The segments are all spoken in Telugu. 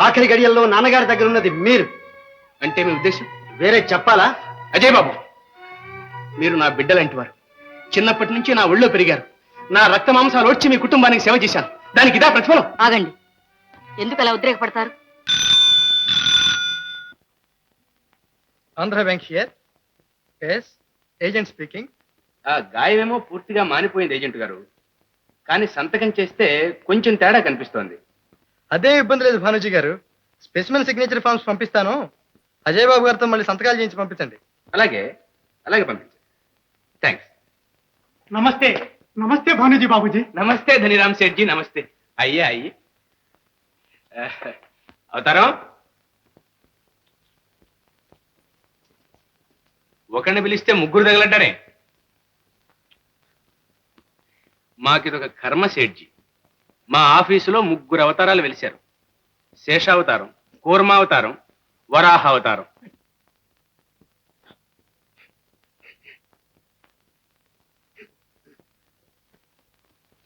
ఆఖరి గడియల్లో నాన్నగారి దగ్గర ఉన్నది మీరు. అంటే మీ ఉద్దేశం వేరే చెప్పాలా? అజయ్ బాబు, మీరు నా బిడ్డలాంటి వారు. చిన్నప్పటి నుంచి నా ఒళ్ళో పెరిగారు. నా రక్త మాంసాలు వచ్చి మీ కుటుంబానికి సేవ చేశాను. దానికి ఇదా ప్రతిఫలం? ఆగండి, ఎందుకు అలా ఉద్రేకపడతారు? Andhra bank here. Yes, agent speaking. ఆ గాయమేమో పూర్తిగా మానిపోయింది ఏజెంట్ గారు, కానీ సంతకం చేస్తే కొంచెం తేడా కనిపిస్తోంది. అదే ఇబ్బంది లేదు భానుజీ గారు. స్పెసిమెన్ సిగ్నేచర్ ఫార్మ్స్ పంపిస్తాను. అజయ్ బాబు గారితో మళ్ళీ సంతకాలు చేయించి పంపించండి. అలాగే అలాగే పంపించండి. థ్యాంక్స్. నమస్తే. నమస్తే భానుజీ బాబుజీ. నమస్తే ధనిరామ్ సేఠ్ జీ. నమస్తే. అయ్యే అయ్యి అవతారం. ఒకరిని పిలిస్తే ముగ్గురు తగలంటారే. మాకిదొక కర్మ సేఠ్జీ. మా ఆఫీసులో ముగ్గురు అవతారాలు వెలిశారు. శేషావతారం, కూర్మావతారం, వరాహావతారం.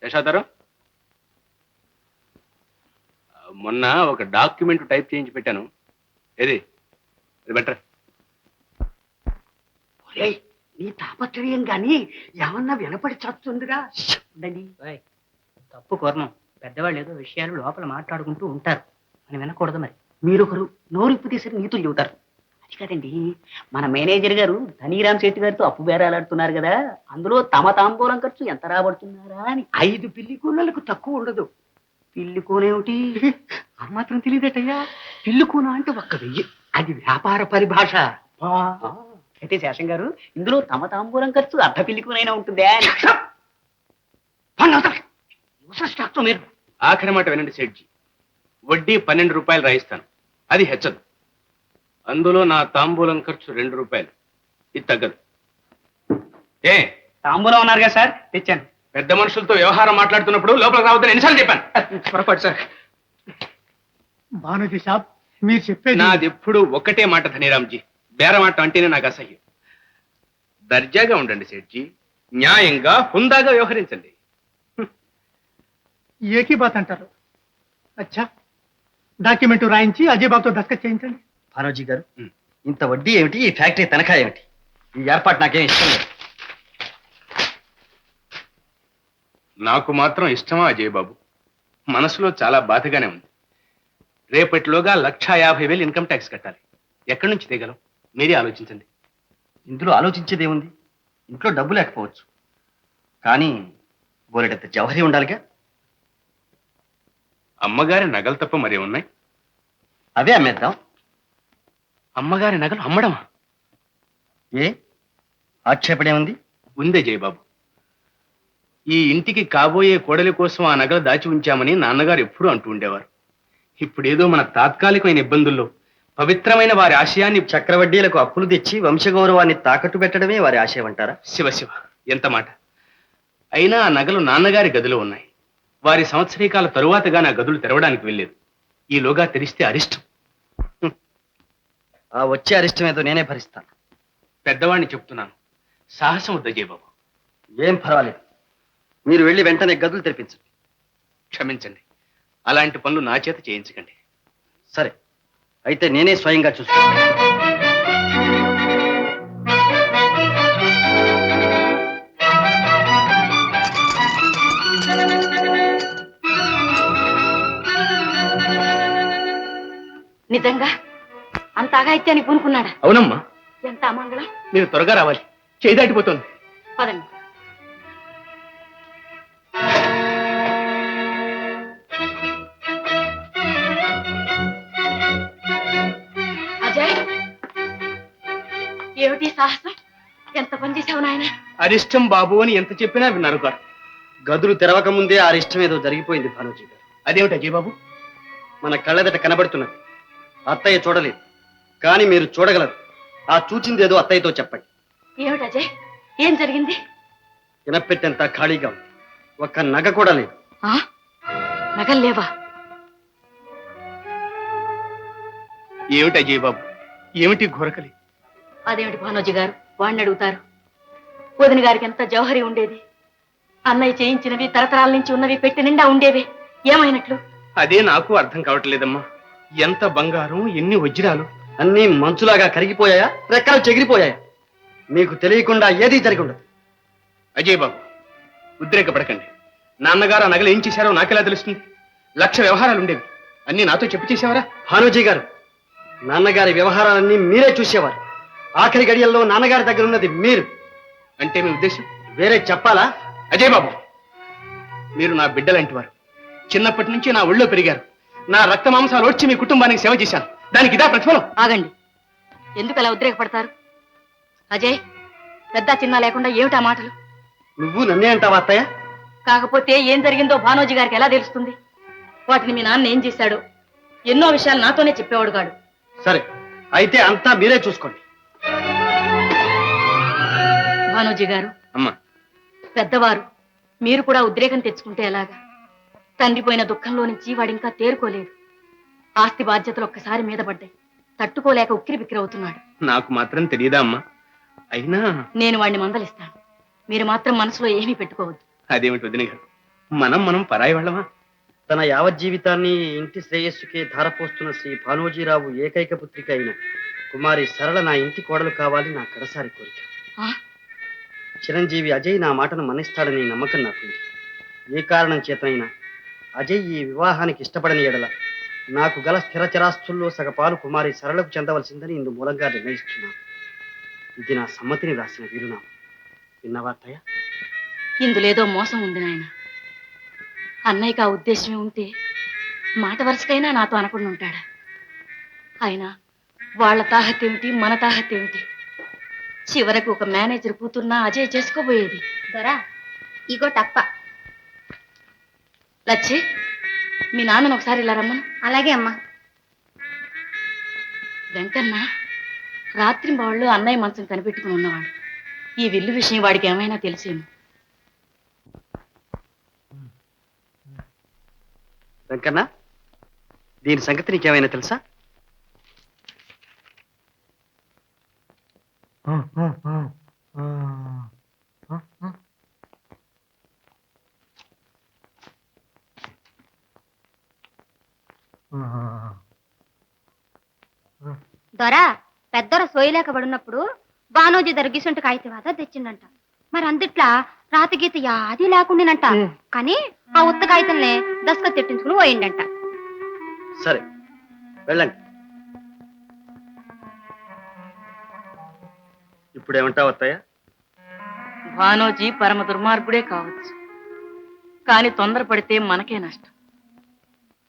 శేషావతారం, మొన్న ఒక డాక్యుమెంట్ టైప్ చేయించి పెట్టాను. ఏది అది బెటర్. నీ తాపత్రయం గాని ఏమన్నా వినపడి చస్తుందిరా. తప్పు కోరను. పెద్దవాళ్ళు ఏదో విషయాలు లోపల మాట్లాడుకుంటూ ఉంటారు, అని వినకూడదు. మరి మీరొకరు నోరిప్పు తీసి నీతులు చెబుతారు. అది కాదండి, మన మేనేజర్ గారు ధనీరామ్ శెట్టి గారితో అప్పు బేరాలాడుతున్నారు కదా, అందులో తమ తాంబూలం ఖర్చు ఎంత రాబడుతున్నారా అని. 5 పిల్లి కూనలకు తక్కువ ఉండదు. పిల్లి కూనేమిటి, ఆ మాత్రం తెలియదటయ్యా. పిల్లి కూన అంటే 1,000. అది వ్యాపార పరిభాష. అయితే శేషం గారు, ఇందులో తమ తాంబూలం ఖర్చు అర్ధ పిల్లి కూనైనా ఉంటుందే అని. మీరు ఆఖరి మాట వినండి సేఠ్జీ. వడ్డీ 12 రూపాయలు రాయిస్తాను, అది హెచ్చదు. అందులో నా తాంబూలం ఖర్చు 2 రూపాయలు, ఇది తగ్గదు. ఏ తాంబూలం ఉన్నారు కదా సార్, తెచ్చాను. పెద్ద మనుషులతో వ్యవహారం మాట్లాడుతున్నప్పుడు లోపలికి రావద్దని ఎన్నిసార్లు చెప్పాను? పొరపాటు సార్. భానుజీ సాబ్, మీరు చెప్పేది నాది ఎప్పుడు ఒకటే మాట ధనీరామ్జీ. బేరమాట అంటేనే నాకు అసహ్యం. దర్జాగా ఉండండి సేఠ్జీ, న్యాయంగా హుందాగా వ్యవహరించండి. ఏకీ బాత్ అంటారు. అచ్చా, డాక్యుమెంట్ రాయించి అజయ్ బాబుతో దస్కత్ చేయించండి. భానుజీ గారు, ఇంత వడ్డీ ఏమిటి, ఈ ఫ్యాక్టరీ తనఖా ఏమిటి? ఈ ఏర్పాటు నాకేం ఇష్టం లేదు. నాకు మాత్రం ఇష్టమా అజయ్ బాబు? మనసులో చాలా బాధగానే ఉంది. రేపటిలోగా 1,50,000 ఇన్కమ్ ట్యాక్స్ కట్టాలి. ఎక్కడి నుంచి తీయగలం? మీరే ఆలోచించండి. ఇందులో ఆలోచించేది ఏముంది? ఇంట్లో డబ్బు లేకపోవచ్చు, కానీ బోలెడంత జవహరి ఉండాలిగా. అమ్మగారి నగలు తప్ప మరే ఉన్నాయి? అవే అమ్మేద్దాం. అమ్మగారి నగలు అమ్మడమా? ఏ ఆక్షేపణ ఏముంది? ఉందే జయబాబు. ఈ ఇంటికి కాబోయే కోడలి కోసం ఆ నగలు దాచి ఉంచామని నాన్నగారు ఎప్పుడూ అంటూ ఉండేవారు. ఇప్పుడేదో మన తాత్కాలికమైన ఇబ్బందుల్లో పవిత్రమైన వారి ఆశయాన్ని చక్రవడ్డీలకు అప్పులు తెచ్చి వంశగౌరవాన్ని తాకట్టు పెట్టడమే వారి ఆశయం అంటారా? శివ శివ, ఎంత మాట! అయినా ఆ నగలు నాన్నగారి గదిలో ఉన్నాయి. వారి సంవత్సరీకాల తరువాతగా నా గదులు తెరవడానికి వెళ్ళలేదు. ఈలోగా తెరిస్తే అరిష్టం. ఆ వచ్చే అరిష్టం ఏదో నేనే భరిస్తాను. పెద్దవాడిని చెప్తున్నాను, సాహసం వద్ద జయబాబు. ఏం పర్వాలేదు, మీరు వెళ్ళి వెంటనే గదులు తెరిపించండి. క్షమించండి, అలాంటి పనులు నా చేత చేయించకండి. సరే, అయితే నేనే స్వయంగా చూస్తాను. నిజంగా అంత అగాయిత్యాన్ని పూనుకున్నాడా? అవునమ్మా, ఎంత అమంగళం. మీరు త్వరగా రావాలి, చేయి దాటిపోతుంది. పదండి. అజయ్, ఏమిటి సాహసం? ఎంత పని చేసావు నాయన? అరిష్టం బాబు అని ఎంత చెప్పినా విన్నారు గారు. గదులు తెరవక ముందే ఆ ఇష్టం ఏదో జరిగిపోయింది భానుజీ గారు. అదేమిటి అజయ్ బాబు? మన కళ్ళెదట కనబడుతున్నది. అత్తయ్య చూడలేదు, కానీ మీరు చూడగలరు. ఆ చూచిందేదో అత్తయ్యతో చెప్పండి. ఏమిటి అజయ్, ఏం జరిగింది? వినపెట్టేంత ఖాళీగా ఉంది, ఒక్క నగ కూడా లేదు. నగలు లేవా? ఏమిటి అజయ్ బాబు, ఏమిటి ఘోరకలి? అదేమిటి భానోజీ గారు, వాడిని అడుగుతారు? వదిన గారికి ఎంత జౌహరి ఉండేది. అన్నయ్య చేయించినవి తరతరాల నుంచి ఉన్నవి పెట్టి నిండా ఉండేవి. ఏమైనట్లు? అదే నాకు అర్థం కావట్లేదమ్మా. ఎంత బంగారం, ఎన్ని వజ్రాలు! అన్నీ మంచులాగా కరిగిపోయాయా, రెక్కలు చెగిరిపోయాయా? మీకు తెలియకుండా ఏదీ జరిగి ఉండదు. అజయ్ బాబు, ఉద్రేకపడకండి. నాన్నగారు ఆ నగలు ఏం చేశారో నాకెలా తెలుస్తుంది? 1,00,000 వ్యవహారాలు ఉండేవి, అన్నీ నాతో చెప్పి చేసేవారా? భానుజీ గారు, నాన్నగారి వ్యవహారాలన్నీ మీరే చూసేవారు. ఆఖరి గడియల్లో నాన్నగారి దగ్గర ఉన్నది మీరు. అంటే మీ ఉద్దేశం? వేరే చెప్పాలా? అజయ్ బాబు, మీరు నా బిడ్డలాంటి వారు. చిన్నప్పటి నుంచి నా ఒళ్ళో పెరిగారు. నా రక్త మాంసాలు వచ్చి మీ కుటుంబానికి సేవ చేశాను. దానికి ఇదా ప్రతిఫలం? ఆగండి, ఎందుకు అలా ఉద్రేకపడతారు? అజయ్, పెద్ద చిన్న లేకుండా ఏమిటా మాటలు? నువ్వు నన్నే అంటావా అత్తయ్య? కాకపోతే ఏం జరిగిందో భానోజీ గారికి ఎలా తెలుస్తుంది? వాటిని మీ నాన్న ఏం చేశాడు ఎన్నో విషయాలు నాతోనే చెప్పేవాడు కాడు. సరే, అయితే అంతా మీరే చూసుకోండి. భానోజీ గారు, అమ్మా, పెద్దవారు, మీరు కూడా ఉద్రేకం తెచ్చుకుంటే ఎలాగా? తండ్రి పోయిన దుఃఖంలో నుంచి వాడింకా తేరుకోలేదు. ఆస్తి బాధ్యతలు ఒక్కసారి మీద పడ్డాయి. తట్టుకోలేక ఉక్కిరి బిక్కిరవుతున్నాడు. నాకు మాత్రం తెలియదా అమ్మా? అయినా నేను వాడిని మందలిస్తాను. మీరు మాత్రం మనసులో ఏమీ పెట్టుకోవద్దు. అదేమిటి వదిన గారు, మనం పరాయి వాళ్ళమా? తన యావత్ జీవితాన్ని ఇంటి శ్రేయస్సుకే ధారపోస్తున్న శ్రీ భానోజీరావు ఏకైక పుత్రిక అయిన కుమారి సరళ నా ఇంటి కోడలు కావాలి నా కడసారి కోరిక. ఆ? చిరంజీవి అజయ్ నా మాటను మన్నిస్తాడని నమ్మకం నాకుంది. ఏ కారణం చేతనైనా అజయ్ ఈ వివాహానికి ఇష్టపడని ఎడల నాకు గల స్థిరచరాస్తుల్లో సగపాలు కుమారి సరళకు చెందవలసిందని ఇందు మూలంగా నిర్ణయిస్తున్నాను. ఇది నా సమ్మతిని రాసిన వీరునామా. విన్నవా అత్తయ్య? ఇందులేదో మోసం ఉంది నాయన. అన్నయ్యకి ఆ ఉద్దేశమే ఉంటే మాట వరుసకైనా నాతో అనకుండా ఉంటాడా? అయినా వాళ్ళ తాహతేమిటి, మన తాహతేమిటి? చివరకు ఒక మేనేజర్ కూతుర్నా అజయ్ చేసుకోబోయేది. దొరా ఇగో టప్ప. లచ్చి, మీ నాన్నను ఒకసారి ఇలా రమ్మను. అలాగే అమ్మా. వెంకన్న రాత్రి వాళ్ళు అన్నయ్య మంచం కనిపెట్టుకుని ఉన్నవాడు. ఈ విల్లు విషయం వాడికి ఏమైనా తెలిసేమో. వెంకన్న, దీని సంగతి నీకేమైనా తెలుసా? దొరా పెద్దర సోయలేక పడినప్పుడు బానోజీ దర్గిసంటు కాగితవాద తెచ్చిండంట. మరి అందుట్లా రాతి గీత యాది లేకుండానంట. కానీ ఆ ఉత్త కాగితంలే దస్క తెట్టించుకుని పోయిండంట. సరే, వెళ్ళండి. ఇప్పుడేమంటావు అత్తయ్య? భానోజీ పరమ దుర్మార్గుడే కావచ్చు, కానీ తొందరపడితే మనకే నష్టం.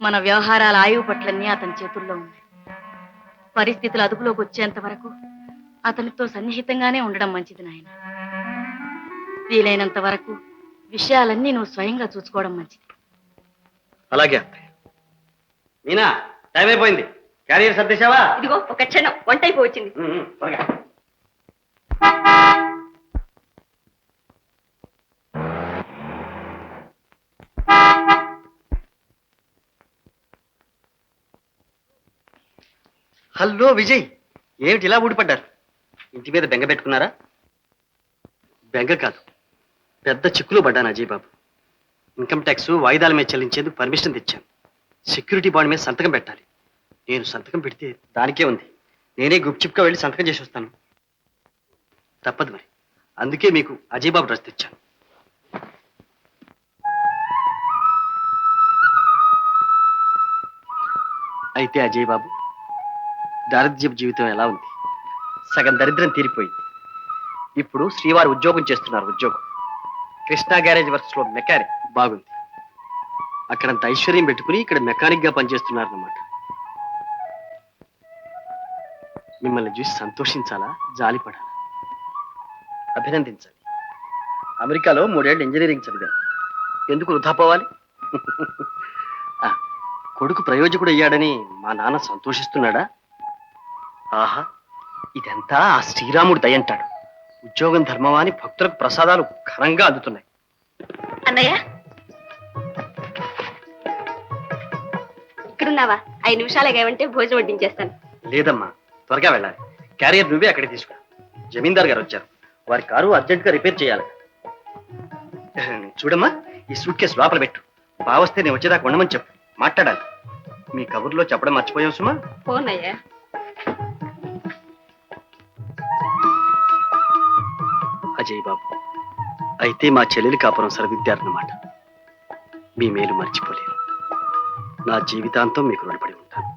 మన వ్యవహారాల ఆయువు పట్లన్నీ అతని చేతుల్లో ఉన్నాయి. పరిస్థితులు అదుపులోకి వచ్చేంత వరకు అతనితో సన్నిహితంగానే ఉండడం మంచిది నాయన. వీలైనంత వరకు విషయాలన్నీ నువ్వు స్వయంగా చూసుకోవడం మంచిది. అలాగే అత్తయ్య. మీనా, టైం అయిపోయింది. క్యారియర్ సర్దేశావా? ఇదిగో ఒక క్షణం, వంట అయిపోవచ్చింది. త్వరగా. హలో విజయ్, ఏమిటి ఇలా ఊడిపడ్డారు? ఇంటి మీద బెంగ పెట్టుకున్నారా? బెంగ కాదు, పెద్ద చిక్కులో పడ్డాను అజయ్ బాబు. ఇన్కమ్ ట్యాక్స్ వాయిదాల మీద చెల్లించేందుకు పర్మిషన్ తెచ్చాను. సెక్యూరిటీ బాండ్ మీద సంతకం పెట్టాలి. నేను సంతకం పెడితే దానికే ఉంది. నేనే గుప్చిప్గా వెళ్ళి సంతకం చేసి వస్తాను. తప్పదు మరి. అందుకే మీకు అజయ్ బాబు డ్రెస్ తెచ్చాను. అయితే అజయ్ బాబు, దారిద్ర్యపు జీవితం ఎలా ఉంది? సగం దరిద్రం తీరిపోయింది. ఇప్పుడు శ్రీవారు ఉద్యోగం చేస్తున్నారు. ఉద్యోగం కృష్ణా గ్యారేజ్ వర్క్స్ లో మెకానిక్. బాగుంది. అక్కడంత ఐశ్వర్యం పెట్టుకుని ఇక్కడ మెకానిక్ గా పనిచేస్తున్నారన్నమాట. మిమ్మల్ని చూసి సంతోషించాలా, జాలిపడాలా? అభినందించాలి. అమెరికాలో 3 ఏళ్ళు ఇంజనీరింగ్ చదివాను. ఎందుకు వృధా పోవాలి? కొడుకు ప్రయోజకుడు అయ్యాడని మా నాన్న సంతోషిస్తున్నాడా? ఆహా, ఇదంతా ఆ శ్రీరాముడు దయంటాడు. ఉద్యోగం ధర్మమా అని భక్తులకు ప్రసాదాలు ఘనంగా అందుతున్నాయి. అన్నయ్య ఇక్కడున్నావా? 5 నిమిషాలు ఏమంటే భోజనం వడ్డించేస్తాను. లేదమ్మా, త్వరగా వెళ్ళాలి. క్యారియర్ నువ్వే అక్కడికి తీసుకురా. జమీందార్ గారు వచ్చారు. వారి కారు అర్జెంట్ గా రిపేర్ చేయాలి. చూడమ్మా, ఈ సూట్ కేసు లోపల పెట్టు. బావస్తే నేను వచ్చేదాకా ఉండమని చెప్పు. మాట్లాడాలి. మీ కబుర్లో చెప్పడం మర్చిపోయావు సుమా. పోనయ్యా. అజయ్ బాబు, అయితే మా చెల్లెలి కాపురం సరిదిద్దారన్నమాట. మీ మేలు మర్చిపోలేను. నా జీవితాంతం మీకు రుణపడి ఉంటాను.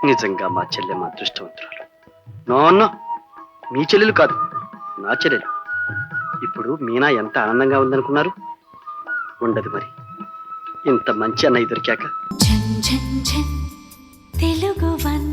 నిజంగా మా చెల్లెమ్మ అదృష్టవంతురాలు. నో, మీ చెల్లెలు కాదు, నా చెల్లెలు. ఇప్పుడు మీనా ఎంత ఆనందంగా ఉందనుకున్నారు? ఉండదు మరి, ఇంత మంచి అన్నయ్య దొరికాక. తెలుగు వన్